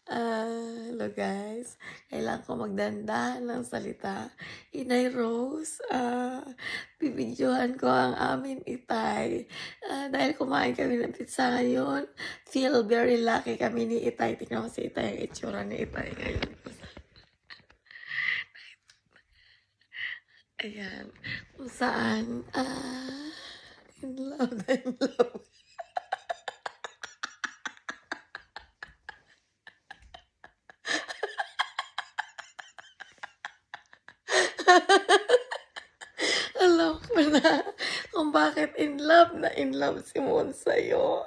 Hello guys. Kailangan ko magdandahan ng salita. Inay Rose, bibidyohan ko ang amin Itay. Dahil kumain kami ng pizza ngayon, feel very lucky kami ni Itay. Tingnan mo si Itay, ang itsura ni Itay ngayon. Ayan, kung saan, in love na in love. Alam ko na kung bakit in love si Moon sa'yo.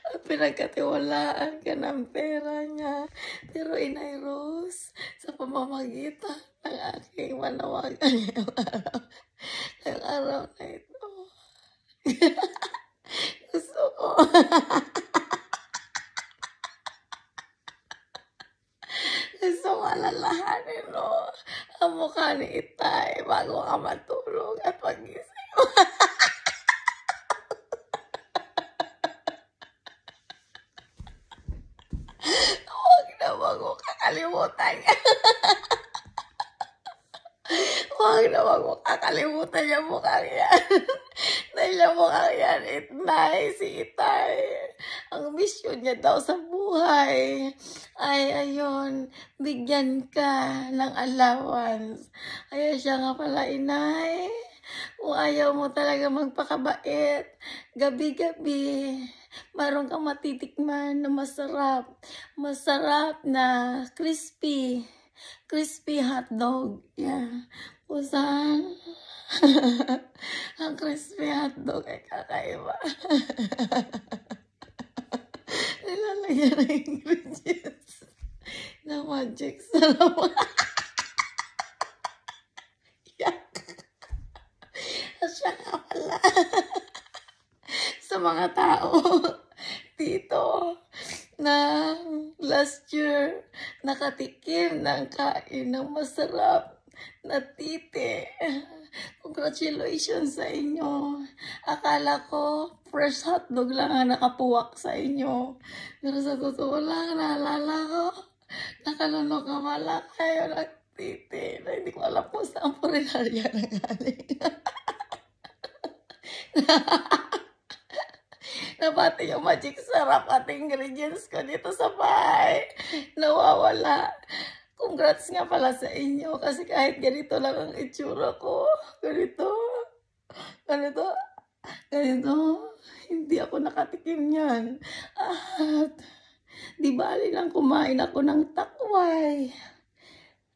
At pinagkatiwalaan ka ng pera niya. Pero Inay Rose, sa pamamagitan ng aking manawagan ngayong araw na ito, gusto ko gusto ko alalahanin mo ang mukha ni Itay bago ka matulog at magising. Huwag na wag mo kakalimutan yan. Huwag na wag mo kakalimutan yung mukha yan. Dahil yung mukha yan, Itay, si Itay. Ang mission niya daw sa buhay ay, ayun, bigyan ka ng allowance. Kaya siya nga pala, Inay, kung ayaw mo talaga magpakabait, gabi-gabi, meron kang matitikman na masarap na crispy hotdog. Yeah. Kung saan, ang crispy hotdog ay kakaiba. Nilalagyan ng ingredients na magic sarap. Yak. At siya nga pala sa mga tao dito na last year nakatikim ng kain ng masarap na titi. Congratulations sa inyo. Akala ko fresh hotdog lang ang nakapuwak sa inyo. Pero sa totoo lang, naalala ko, nakalunok ka pala kayo ng titi. Na hindi ko alam kung saan po rin hariya na galing. Napati yung magic sarap at ingredients ko dito sa bahay. Nawawala. Congrats nga pala sa inyo kasi kahit ganito lang ang itsura ko. Ganito. Hindi ako nakatikim yan. At di bali lang kumain ako ng takway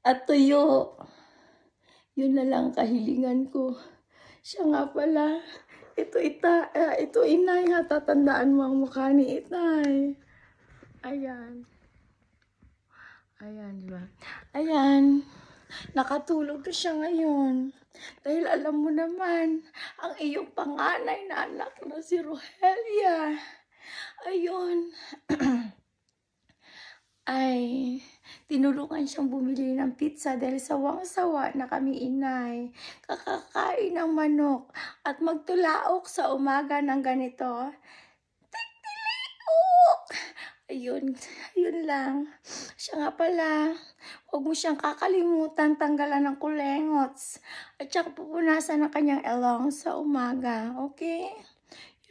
at tuyo. Yun na lang kahilingan ko. Siya nga pala. Ito Inay ha. Tatandaan mo ang mukha ni Itay. Ayan. Ayan, diba? Ayan. Nakatulog na siya ngayon. Dahil alam mo naman, ang iyong panganay na anak na si Rogelia. Ayun. Ay, tinulungan siyang bumili ng pizza dahil sawang-sawa na kami Inay. Kakakain ng manok at magtulaok sa umaga ng ganito. Tik-tilik-ok! Ayun lang. Siya nga pala, huwag mo siyang kakalimutan tanggalan ng kulengots. At saka pupunasan ng kanyang elong sa umaga. Okay?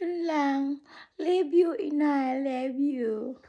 Yun lang. Love you, Inay. Love you.